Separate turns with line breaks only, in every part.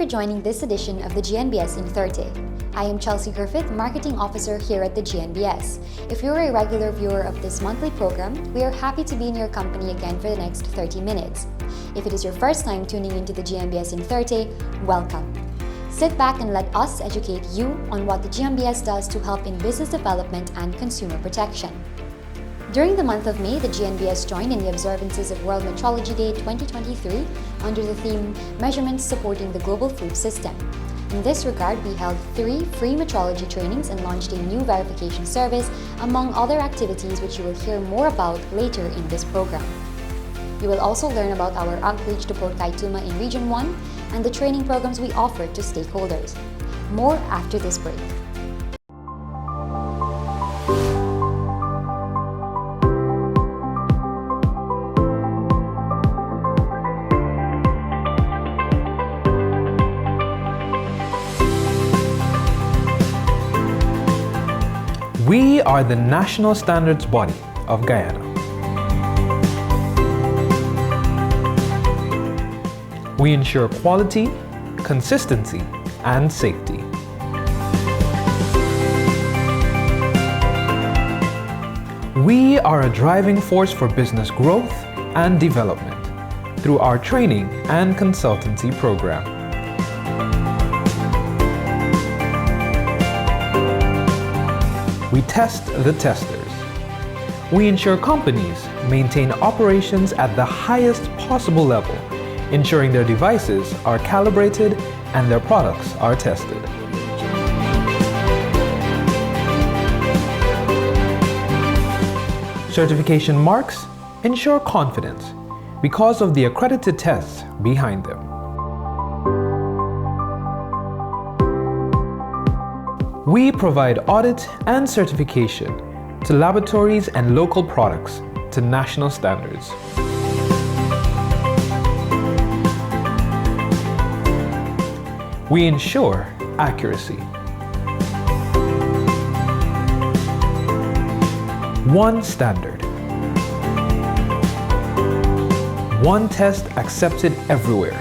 joining this edition of the GNBS In 30. I am Chelsea Griffith, Marketing Officer here at the GNBS. If you're a regular viewer of this monthly program, we are happy to be in your company again for the next 30 minutes. If it is your first time tuning into the GNBS In 30, welcome. Sit back and let us educate you on what the GNBS does to help in business development and consumer protection. During the month of May, the GNBS joined in the observances of World Metrology Day 2023 under the theme Measurements Supporting the Global Food System. In this regard, we held 3 free metrology trainings and launched a new verification service, among other activities which you will hear more about later in this program. You will also learn about our outreach to Port Kaituma in Region 1 and the training programs we offer to stakeholders. More after this break.
We are the national standards body of Guyana. We ensure quality, consistency, and safety. We are a driving force for business growth and development through our training and consultancy program. We test the testers. We ensure companies maintain operations at the highest possible level, ensuring their devices are calibrated and their products are tested. Certification marks ensure confidence because of the accredited tests behind them. We provide audit and certification to laboratories and local products to national standards. We ensure accuracy. One standard. One test accepted everywhere.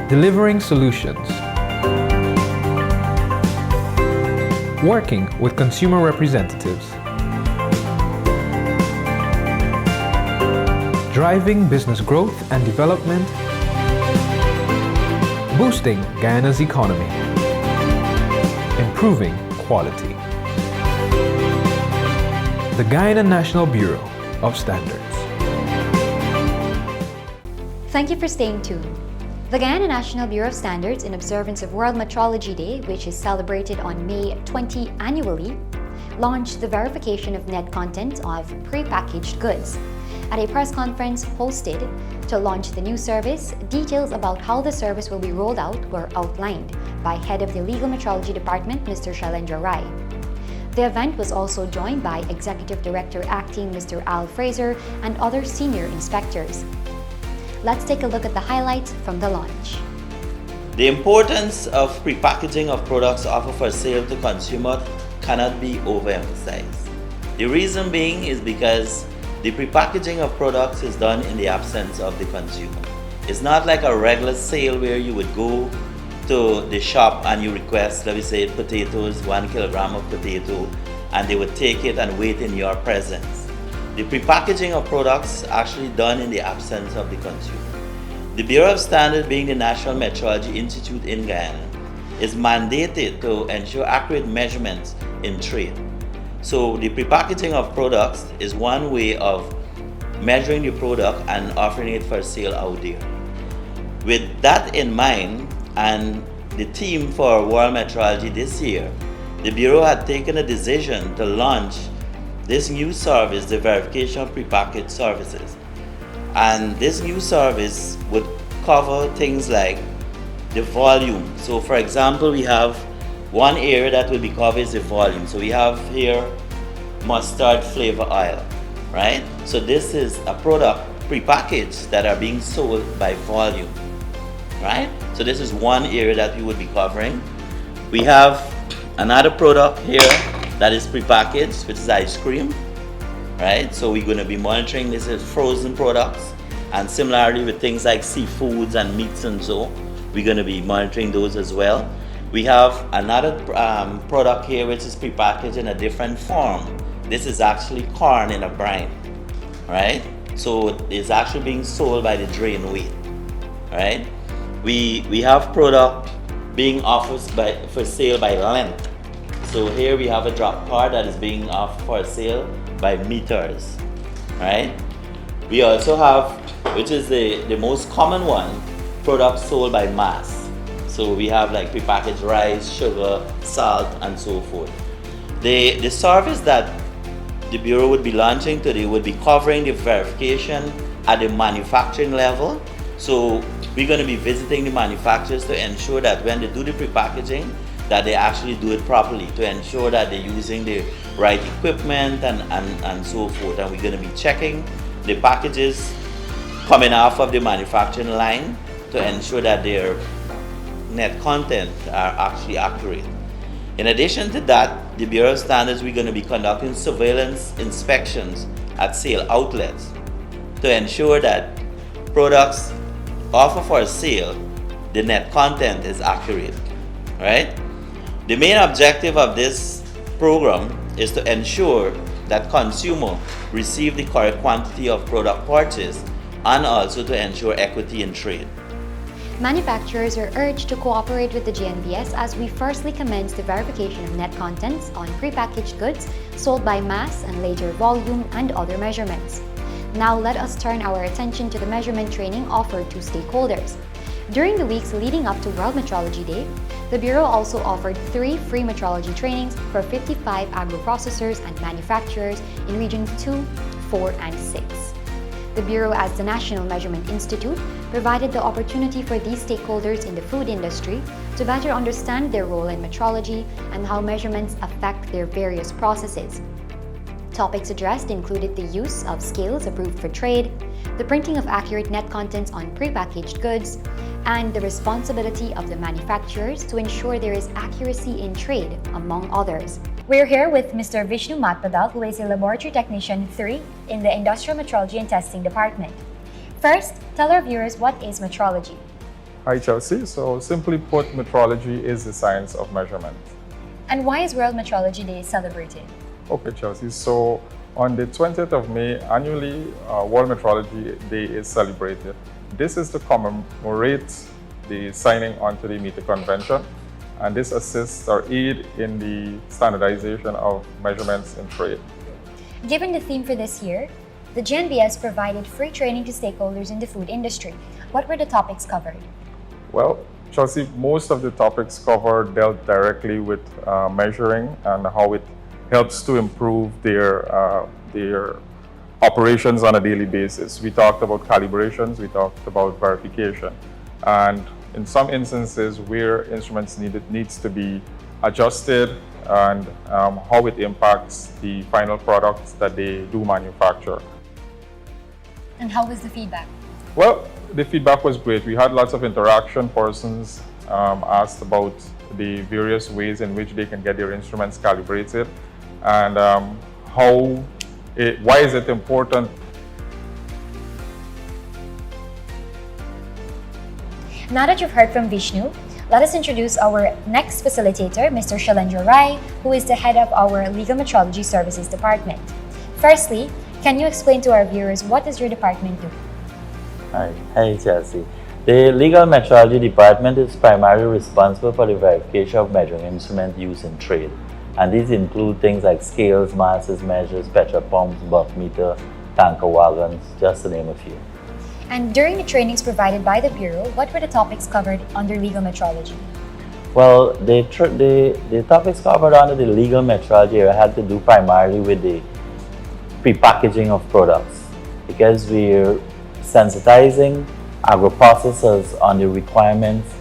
Delivering solutions. Working with consumer representatives. Driving business growth and development. Boosting Guyana's economy. Improving quality. The Guyana National Bureau of Standards.
Thank you for staying tuned. The Guyana National Bureau of Standards, in observance of World Metrology Day, which is celebrated on May 20 annually, launched the verification of net content of prepackaged goods. At a press conference hosted to launch the new service, details about how the service will be rolled out were outlined by Head of the Legal Metrology Department, Mr. Shailendra Rai. The event was also joined by Executive Director Acting Mr. Al Fraser and other senior inspectors. Let's take a look at the highlights from the launch.
The importance of prepackaging of products offered for sale to consumer cannot be overemphasized. The reason being is because the prepackaging of products is done in the absence of the consumer. It's not like a regular sale where you would go to the shop and you request, let me say, potatoes, 1 kilogram of potato, and they would take it and wait in your presence. The prepackaging of products actually done in the absence of the consumer. The Bureau of Standards, being the National Metrology Institute in Guyana, is mandated to ensure accurate measurements in trade. So the prepackaging of products is one way of measuring the product and offering it for sale out there. With that in mind, and the theme for World Metrology this year, the Bureau had taken a decision to launch this new service, the verification of prepackaged services. And this new service would cover things like the volume. So for example, we have one area that will be covered is the volume. So we have here mustard flavor oil, right? So this is a product prepackaged that are being sold by volume, right? So this is one area that we would be covering. We have another product here that is prepackaged, which is ice cream, right? So we're going to be monitoring this as frozen products. And similarly with things like seafoods and meats and so, we're going to be monitoring those as well. We have another product here which is prepackaged in a different form. This is actually corn in a brine, right? So it's actually being sold by the drain weight, right? We have product being offered for sale by length. So here we have a drop card that is being offered for sale by meters, right? We also have, which is the most common one, products sold by mass. So we have like prepackaged rice, sugar, salt, and so forth. The service that the Bureau would be launching today would be covering the verification at the manufacturing level. So we're going to be visiting the manufacturers to ensure that when they do the prepackaging, that they actually do it properly, to ensure that they're using the right equipment and so forth. And we're going to be checking the packages coming off of the manufacturing line to ensure that their net content are actually accurate. In addition to that, the Bureau of Standards, we're going to be conducting surveillance inspections at sale outlets to ensure that products offered for sale, the net content is accurate, right? The main objective of this program is to ensure that consumers receive the correct quantity of product purchased and also to ensure equity in trade.
Manufacturers are urged to cooperate with the GNBS as we firstly commence the verification of net contents on prepackaged goods sold by mass and later volume and other measurements. Now let us turn our attention to the measurement training offered to stakeholders. During the weeks leading up to World Metrology Day, the Bureau also offered 3 free metrology trainings for 55 agro-processors and manufacturers in Regions 2, 4, and 6. The Bureau, as the National Measurement Institute, provided the opportunity for these stakeholders in the food industry to better understand their role in metrology and how measurements affect their various processes. Topics addressed included the use of scales approved for trade, the printing of accurate net contents on prepackaged goods, and the responsibility of the manufacturers to ensure there is accuracy in trade, among others. We're here with Mr. Vishnu Matpadal, who is a Laboratory Technician 3 in the Industrial Metrology and Testing Department. First, tell our viewers what is metrology.
Hi Chelsea, so simply put, metrology is the science of measurement.
And why is World Metrology Day celebrated?
Okay Chelsea, so on the 20th of May, annually World Metrology Day is celebrated. This is to commemorate the signing onto the Meter Convention, and this assists or aid in the standardization of measurements in trade.
Given the theme for this year, the GNBS provided free training to stakeholders in the food industry. What were the topics covered?
Well, Chelsea, most of the topics covered dealt directly with measuring and how it helps to improve their operations on a daily basis. We talked about calibrations, we talked about verification, and in some instances where instruments needs to be adjusted and how it impacts the final products that they do manufacture.
And how was the feedback?
Well, the feedback was great. We had lots of interaction. Persons asked about the various ways in which they can get their instruments calibrated and why is it important.
Now that you've heard from Vishnu, let us introduce our next facilitator, Mr. Shailendra Rai, who is the head of our Legal Metrology Services Department. Firstly, can you explain to our viewers what does your department do?
Hi Chelsea. The Legal Metrology Department is primarily responsible for the verification of measuring instrument use in trade. And these include things like scales, masses, measures, pressure pumps, bulk meter, tanker wagons, just to name a few.
And during the trainings provided by the Bureau, what were the topics covered under legal metrology?
Well, the topics covered under the legal metrology area had to do primarily with the prepackaging of products, because we're sensitizing agro-processors on the requirements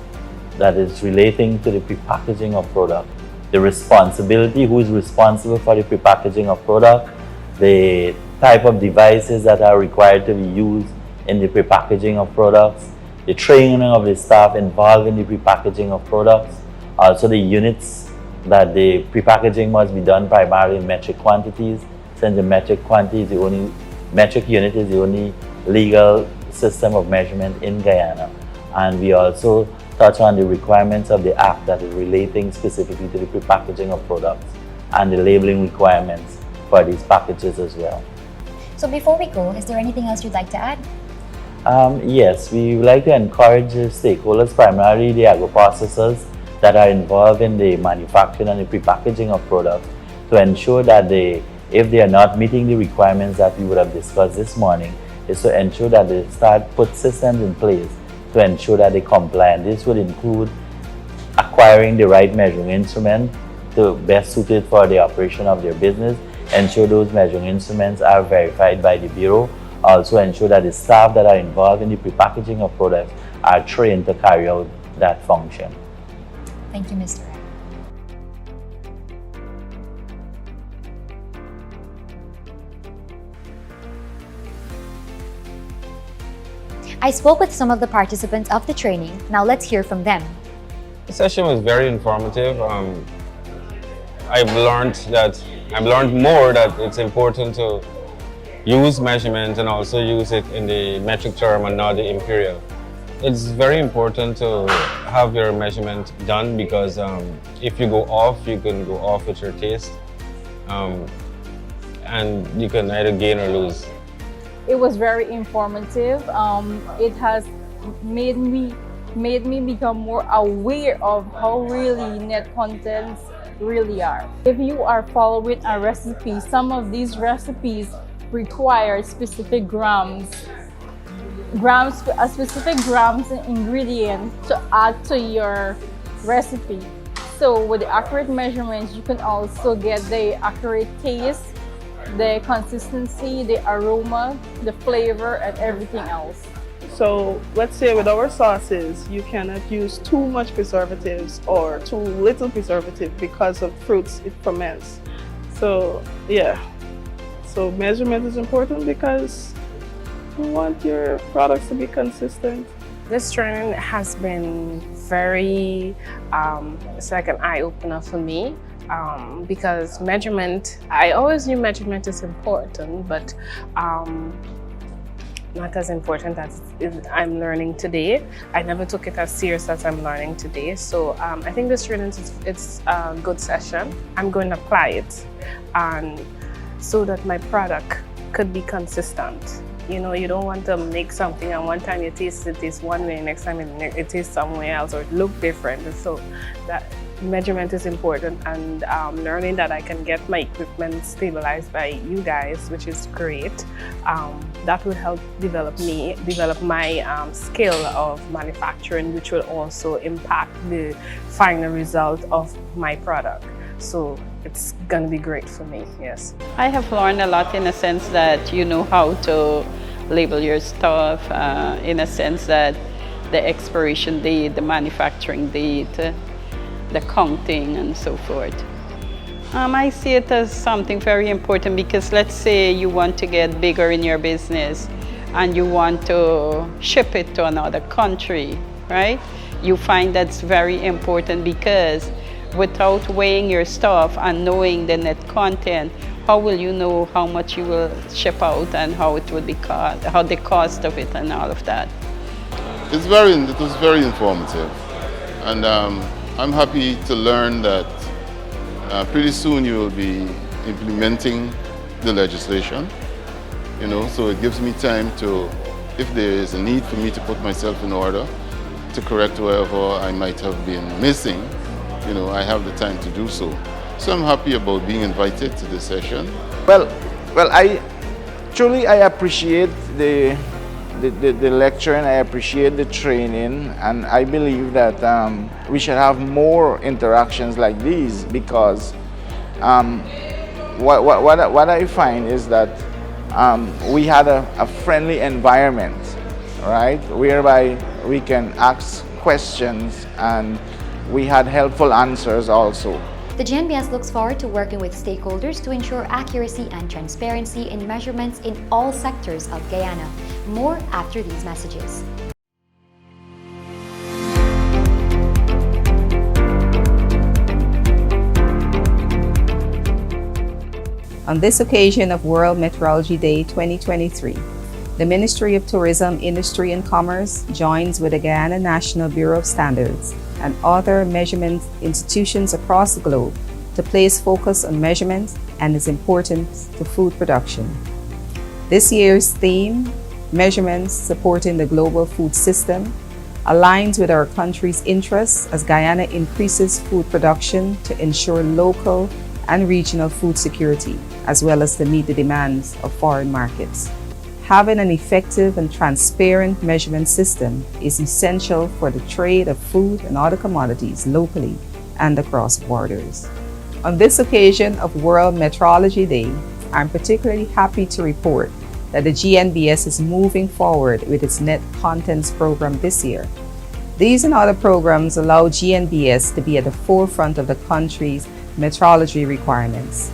that is relating to the prepackaging of product. The responsibility, who is responsible for the prepackaging of product, the type of devices that are required to be used in the prepackaging of products, the training of the staff involved in the prepackaging of products, also the units that the prepackaging must be done primarily in metric quantities, since the metric quantity is the only, metric unit is the only legal system of measurement in Guyana. And we also touch on the requirements of the Act that is relating specifically to the prepackaging of products and the labeling requirements for these packages as well.
So before we go, is there anything else you'd like to add?
Yes, we would like to encourage the stakeholders, primarily the agro-processors that are involved in the manufacturing and the prepackaging of products, to ensure that if they are not meeting the requirements that we would have discussed this morning, is to ensure that they put systems in place to ensure that they comply. And this would include acquiring the right measuring instrument to best suited for the operation of their business, ensure those measuring instruments are verified by the Bureau, also ensure that the staff that are involved in the prepackaging of products are trained to carry out that function.
Thank you, Mr. Ram. I spoke with some of the participants of the training. Now let's hear from them.
The session was very informative. I've learned more that it's important to use measurement and also use it in the metric term and not the imperial. It's very important to have your measurement done because if you go off, you can go off with your taste and you can either gain or lose.
It was very informative. It has made me become more aware of how really net contents really are. If you are following a recipe, some of these recipes require specific specific grams and ingredients to add to your recipe. So with the accurate measurements, you can also get the accurate taste, the consistency, the aroma, the flavor, and everything else.
So let's say with our sauces, you cannot use too much preservatives or too little preservative because of fruits it ferments. So yeah, so measurement is important because you want your products to be consistent.
This training has been very, it's like an eye-opener for me. Because measurement, I always knew measurement is important, but not as important as I'm learning today. I never took it as serious as I'm learning today. So I think this training it's a good session. I'm going to apply it, and so that my product could be consistent. You know, you don't want to make something and one time you taste it tastes one way, next time it tastes somewhere else or it look different. So that measurement is important, and learning that I can get my equipment stabilized by you guys, which is great. That will help develop my skill of manufacturing, which will also impact the final result of my product. So it's gonna be great for me, yes.
I have learned a lot in a sense that you know how to label your stuff, in a sense that the expiration date, the manufacturing date, the counting and so forth. I see it as something very important because let's say you want to get bigger in your business and you want to ship it to another country, right? You find that's very important because without weighing your stuff and knowing the net content, how will you know how much you will ship out and how it would be cost, how the cost of it and all of that?
It was very informative, and I'm happy to learn that pretty soon you will be implementing the legislation, you know, so it gives me time to, if there is a need for me to put myself in order, to correct wherever I might have been missing, you know, I have the time to do so. So I'm happy about being invited to this session.
Well, I truly appreciate the lecture, and I appreciate the training, and I believe that we should have more interactions like these because what I find is that we had a friendly environment, right, whereby we can ask questions and we had helpful answers also.
The GNBS looks forward to working with stakeholders to ensure accuracy and transparency in measurements in all sectors of Guyana. More after these messages.
On this occasion of World Meteorology Day 2023, The Ministry of Tourism, Industry and Commerce joins with the Guyana National Bureau of Standards and other measurement institutions across the globe to place focus on measurement and its importance to food production. This year's theme, Measurements Supporting the Global Food System, aligns with our country's interests as Guyana increases food production to ensure local and regional food security, as well as to meet the demands of foreign markets. Having an effective and transparent measurement system is essential for the trade of food and other commodities locally and across borders. On this occasion of World Metrology Day, I'm particularly happy to report that the GNBS is moving forward with its Net Contents program this year. These and other programs allow GNBS to be at the forefront of the country's metrology requirements.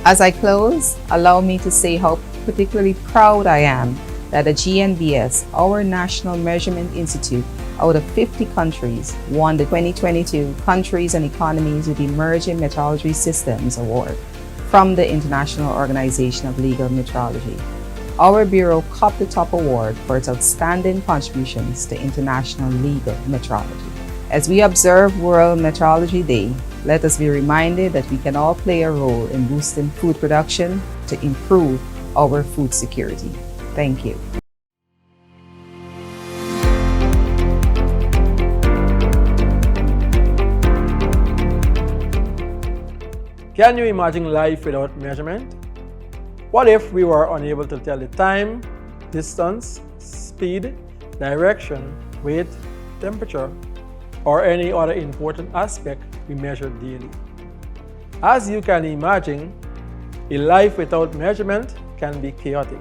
As I close, allow me to say how particularly proud I am that the GNBS, our National Measurement Institute, out of 50 countries, won the 2022 Countries and Economies with Emerging Metrology Systems Award from the International Organization of Legal Metrology. Our Bureau copped the top award for its outstanding contributions to international legal metrology. As we observe World Metrology Day, let us be reminded that we can all play a role in boosting food production to improve our food security. Thank you.
Can you imagine life without measurement? What if we were unable to tell the time, distance, speed, direction, weight, temperature, or any other important aspect we measure daily? As you can imagine, a life without measurement can be chaotic.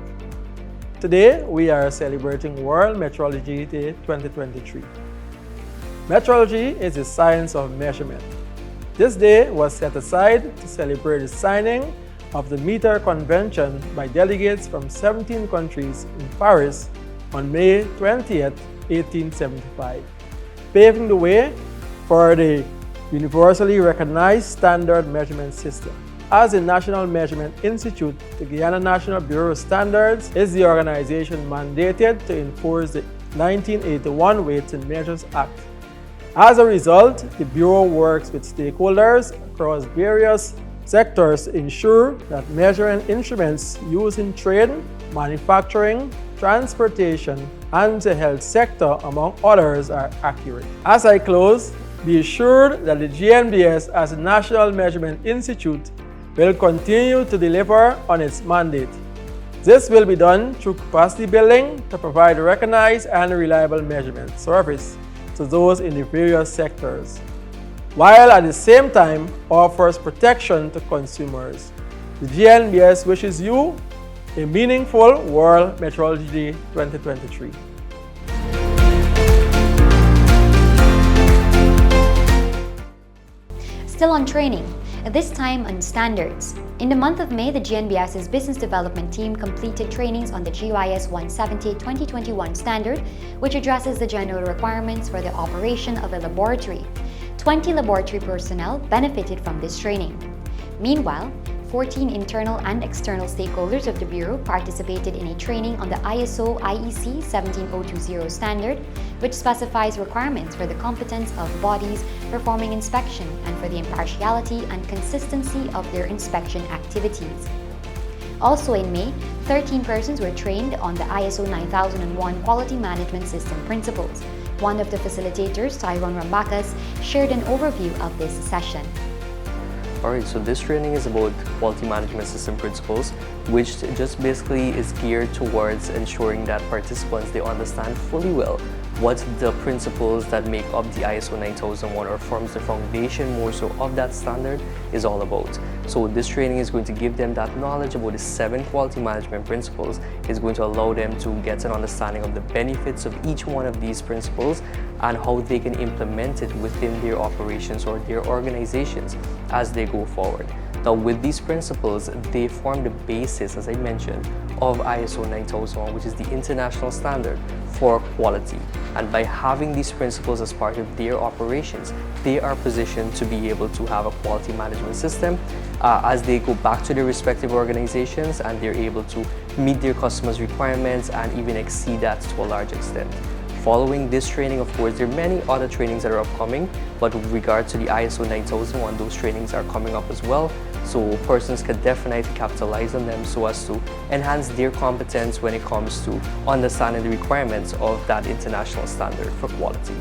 Today, we are celebrating World Metrology Day 2023. Metrology is the science of measurement. This day was set aside to celebrate the signing of the Meter Convention by delegates from 17 countries in Paris on May 20th, 1875, paving the way for the universally recognized standard measurement system. As the National Measurement Institute, the Guyana National Bureau of Standards is the organization mandated to enforce the 1981 Weights and Measures Act. As a result, the Bureau works with stakeholders across various sectors to ensure that measuring instruments used in trade, manufacturing, transportation, and the health sector, among others, are accurate. As I close, be assured that the GNBS as a National Measurement Institute will continue to deliver on its mandate. This will be done through capacity building to provide recognized and reliable measurement service to those in the various sectors, while at the same time offers protection to consumers. The GNBS wishes you a meaningful World Metrology Day 2023.
Still on training, this time on standards. In the month of May, the GNBS's business development team completed trainings on the GYS 170 2021 standard, which addresses the general requirements for the operation of a laboratory. 20 laboratory personnel benefited from this training. Meanwhile, 14 internal and external stakeholders of the Bureau participated in a training on the ISO IEC 17020 standard, which specifies requirements for the competence of bodies performing inspection and for the impartiality and consistency of their inspection activities. Also in May, 13 persons were trained on the ISO 9001 Quality Management System principles. One of the facilitators, Tyrone Rambakas, shared an overview of this session.
Alright, so this training is about quality management system principles, which just basically is geared towards ensuring that participants, they understand fully well what the principles that make up the ISO 9001 or forms the foundation more so of that standard is all about. So this training is going to give them that knowledge about the 7 quality management principles. It's going to allow them to get an understanding of the benefits of each one of these principles and how they can implement it within their operations or their organizations as they go forward. Now with these principles, they form the basis, as I mentioned, of ISO 9001, which is the international standard for quality. And by having these principles as part of their operations, they are positioned to be able to have a quality management system as they go back to their respective organizations and they're able to meet their customers' requirements and even exceed that to a large extent. Following this training, of course, there are many other trainings that are upcoming, but with regard to the ISO 9001, those trainings are coming up as well. So persons can definitely capitalize on them so as to enhance their competence when it comes to understanding the requirements of that international standard for quality.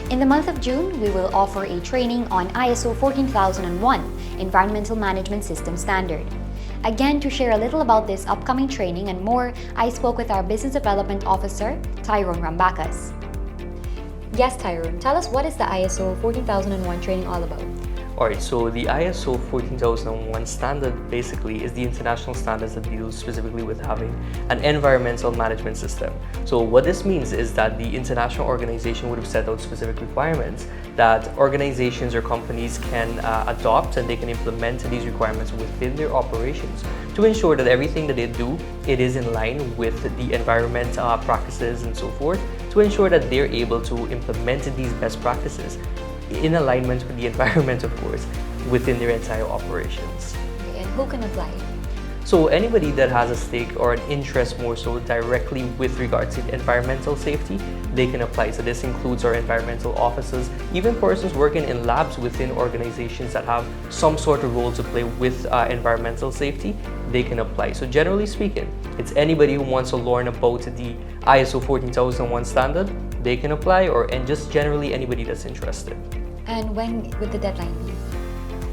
In the month of June, we will offer a training on ISO 14001, Environmental Management System Standard. Again, to share a little about this upcoming training and more, I spoke with our Business Development Officer, Tyrone Rambacas. Yes, Tyrone, tell us, what is the ISO 14001 training all about?
Alright, so the ISO 14001 standard basically is the international standards that deals specifically with having an environmental management system. So what this means is that the international organization would have set out specific requirements that organizations or companies can adopt, and they can implement these requirements within their operations to ensure that everything that they do, it is in line with the environment practices and so forth, to ensure that they're able to implement these best practices in alignment with the environment, of course, within their entire operations.
Okay, and who can apply?
So anybody that has a stake or an interest more so directly with regard to environmental safety, they can apply. So this includes our environmental officers, even persons working in labs within organizations that have some sort of role to play with environmental safety, they can apply. So generally speaking, it's anybody who wants to learn about the ISO 14001 standard, they can apply, and just generally anybody that's interested.
And when would the deadline be?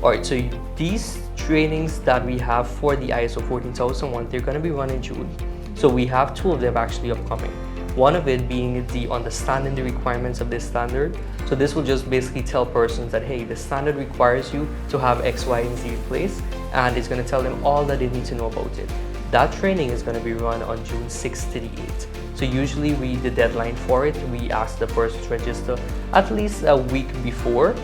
Alright, so these trainings that we have for the ISO 14001, they're going to be run in June. So we have two of them actually upcoming. One of it being the understanding the requirements of this standard. So this will just basically tell persons that, hey, the standard requires you to have X, Y, and Z in place, and it's going to tell them all that they need to know about it. That training is going to be run on June 6th to the 8th. So usually the deadline for it, we ask the person to register at least a week before,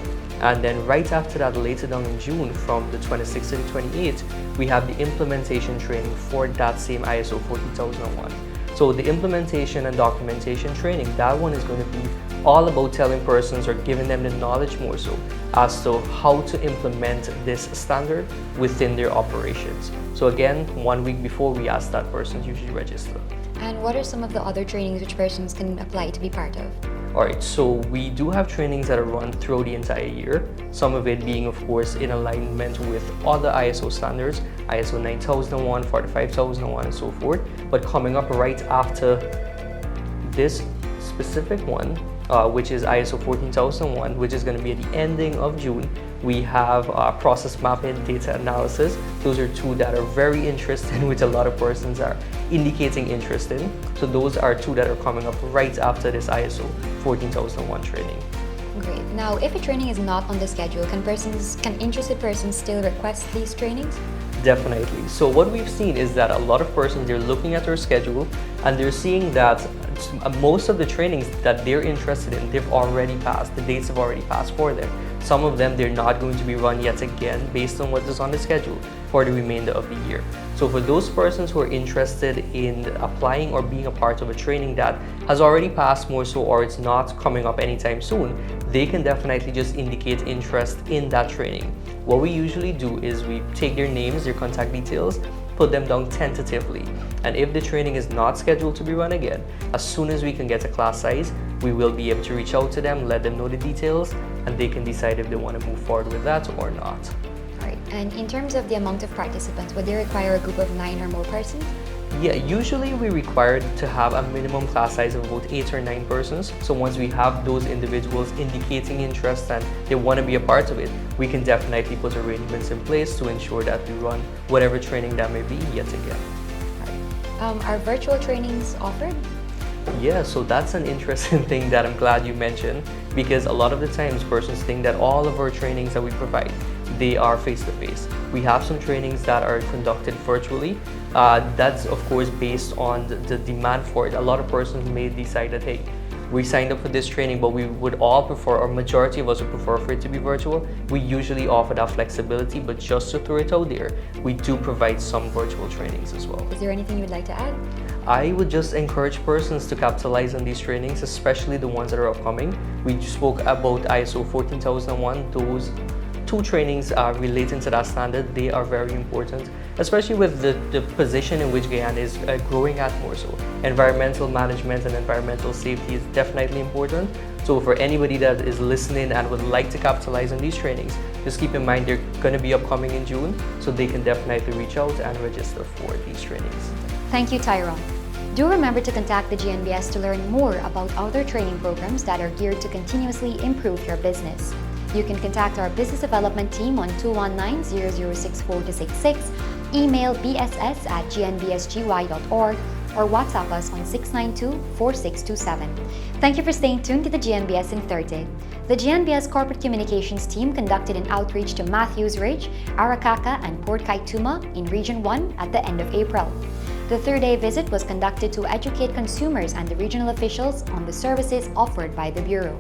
and then right after that, later down in June, from the 26th to the 28th, we have the implementation training for that same ISO 14001. So the implementation and documentation training, that one is going to be all about telling persons or giving them the knowledge more so as to how to implement this standard within their operations. So again, 1 week before, we ask that person to usually register.
And what are some of the other trainings which persons can apply to be part of?
Alright, so we do have trainings that are run throughout the entire year. Some of it being, of course, in alignment with other ISO standards, ISO 9001, 45001, and so forth. But coming up right after this specific one, which is ISO 14001, which is going to be at the ending of June, we have process mapping, data analysis. Those are two that are very interesting, which a lot of persons are indicating interest in. So those are two that are coming up right after this ISO 14001 training.
Great. Now, if a training is not on the schedule, can interested persons still request these trainings?
Definitely. So what we've seen is that a lot of persons, they're looking at their schedule and they're seeing that most of the trainings that they're interested in, they've already passed. The dates have already passed for them. Some of them, they're not going to be run yet again based on what is on the schedule for the remainder of the year. So for those persons who are interested in applying or being a part of a training that has already passed more so, or it's not coming up anytime soon, they can definitely just indicate interest in that training. What we usually do is we take their names, their contact details, put them down tentatively. And if the training is not scheduled to be run again, as soon as we can get a class size, we will be able to reach out to them, let them know the details, and they can decide if they want to move forward with that or not.
Alright, and in terms of the amount of participants, would they require a group of 9 or more persons?
Yeah, usually we require to have a minimum class size of about 8 or 9 persons. So once we have those individuals indicating interest and they want to be a part of it, we can definitely put arrangements in place to ensure that we run whatever training that may be yet again.
Are virtual trainings offered?
Yeah, so that's an interesting thing that I'm glad you mentioned, because a lot of the times persons think that all of our trainings that we provide, they are face-to-face. We have some trainings that are conducted virtually. That's of course based on the demand for it. A lot of persons may decide that, hey, we signed up for this training, but we would all prefer, or majority of us would prefer for it to be virtual. We usually offer that flexibility, but just to throw it out there, we do provide some virtual trainings as well.
Is there anything you would like to add?
I would just encourage persons to capitalize on these trainings, especially the ones that are upcoming. We spoke about ISO 14001. Those two trainings relating to that standard, they are very important, especially with the position in which Guyana is growing at more so. Environmental management and environmental safety is definitely important. So for anybody that is listening and would like to capitalize on these trainings, just keep in mind they're going to be upcoming in June, so they can definitely reach out and register for these trainings.
Thank you, Tyrone. Do remember to contact the GNBS to learn more about other training programs that are geared to continuously improve your business. You can contact our business development team on 219-0064-66, email bss@gnbsgy.org, or WhatsApp us on 692-4627. Thank you for staying tuned to the GNBS in 30. The GNBS Corporate Communications team conducted an outreach to Matthews Ridge, Arakaka, and Port Kaituma in Region 1 at the end of April. The third-day visit was conducted to educate consumers and the regional officials on the services offered by the Bureau.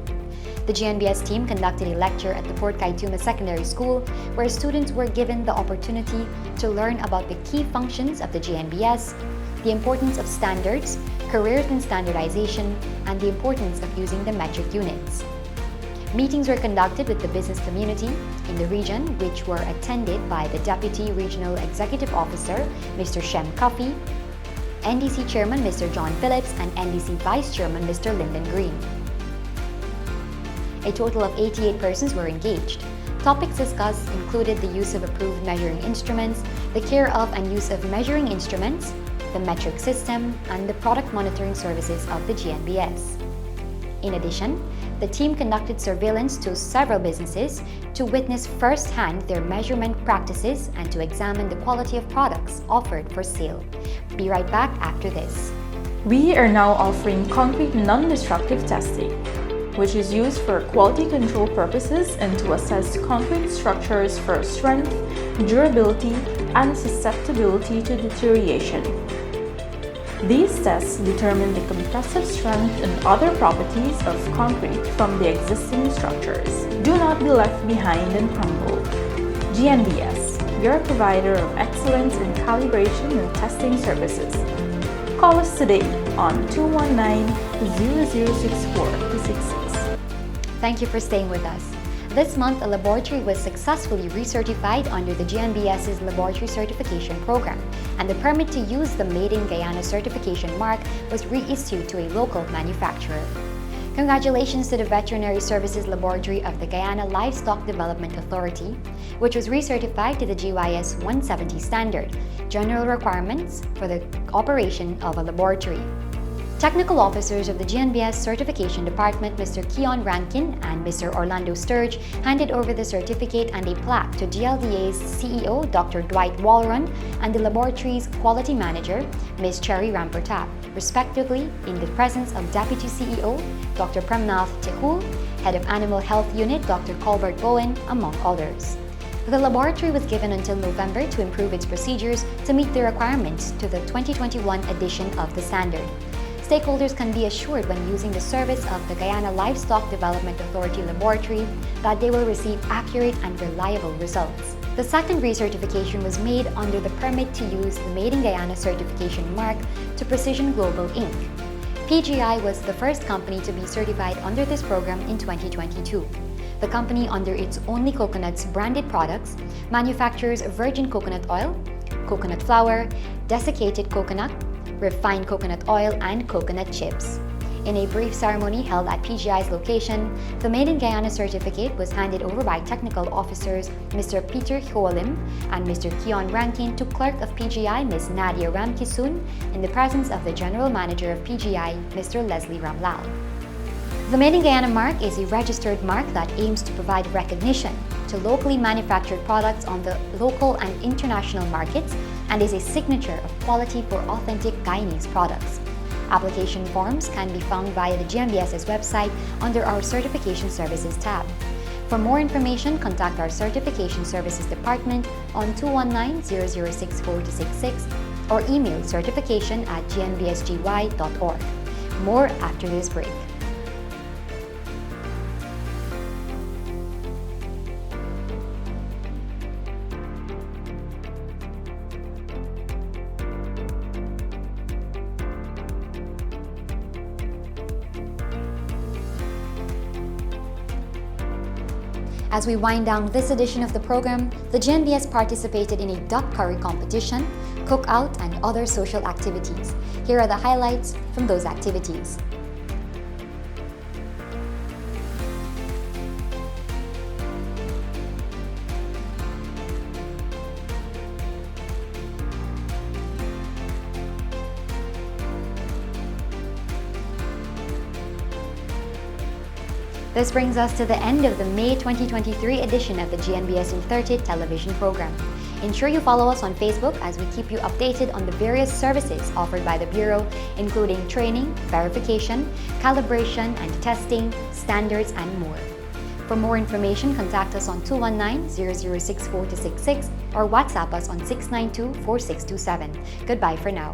The GNBS team conducted a lecture at the Port Kaituma Secondary School where students were given the opportunity to learn about the key functions of the GNBS, the importance of standards, careers in standardization, and the importance of using the metric units. Meetings were conducted with the business community in the region, which were attended by the Deputy Regional Executive Officer, Mr. Shem Cuffey, NDC Chairman, Mr. John Phillips, and NDC Vice Chairman, Mr. Lyndon Green. A total of 88 persons were engaged. Topics discussed included the use of approved measuring instruments, the care of and use of measuring instruments, the metric system, and the product monitoring services of the GNBS. In addition, the team conducted surveillance to several businesses to witness firsthand their measurement practices and to examine the quality of products offered for sale. Be right back after this.
We are now offering concrete non-destructive testing, which is used for quality control purposes and to assess concrete structures for strength, durability, and susceptibility to deterioration. These tests determine the compressive strength and other properties of concrete from the existing structures. Do not be left behind and crumble. GNBS, your provider of excellence in calibration and testing services. Call us today on 219-0064-66.
Thank you for staying with us. This month, a laboratory was successfully recertified under the GNBS's Laboratory Certification Program, and the permit to use the Made in Guyana certification mark was reissued to a local manufacturer. Congratulations to the Veterinary Services Laboratory of the Guyana Livestock Development Authority, which was recertified to the GYS 170 standard, General Requirements for the Operation of a Laboratory. Technical officers of the GNBS Certification Department, Mr. Keon Rankin and Mr. Orlando Sturge, handed over the certificate and a plaque to GLDA's CEO, Dr. Dwight Walron, and the laboratory's Quality Manager, Ms. Cherry Rampertap, respectively, in the presence of Deputy CEO, Dr. Premnath Tehul, Head of Animal Health Unit, Dr. Colbert Bowen, among others. The laboratory was given until November to improve its procedures to meet the requirements to the 2021 edition of the standard. Stakeholders can be assured when using the service of the Guyana Livestock Development Authority Laboratory that they will receive accurate and reliable results. The second recertification was made under the permit to use the Made in Guyana certification mark to Precision Global Inc. PGI was the first company to be certified under this program in 2022. The company, under its Only Coconuts branded products, manufactures virgin coconut oil, coconut flour, desiccated coconut, refined coconut oil, and coconut chips. In a brief ceremony held at PGI's location, the Made in Guyana certificate was handed over by technical officers Mr. Peter Hyolim and Mr. Keon Rankin to Clerk of PGI Ms. Nadia Ramkisun in the presence of the General Manager of PGI, Mr. Leslie Ramlal. The Made in Guyana mark is a registered mark that aims to provide recognition to locally manufactured products on the local and international markets and is a signature of quality for authentic Guyanese products. Application forms can be found via the GNBS's website under our Certification Services tab. For more information, contact our Certification Services Department on 219-0064-66 or email certification@gnbsgy.org. More after this break. As we wind down this edition of the program, the GNBS participated in a duck curry competition, cookout, and other social activities. Here are the highlights from those activities. This brings us to the end of the May 2023 edition of the GNBS In 30 television program. Ensure you follow us on Facebook as we keep you updated on the various services offered by the Bureau, including training, verification, calibration and testing, standards, and more. For more information, contact us on 219-0064-66 or WhatsApp us on 692-4627. Goodbye for now.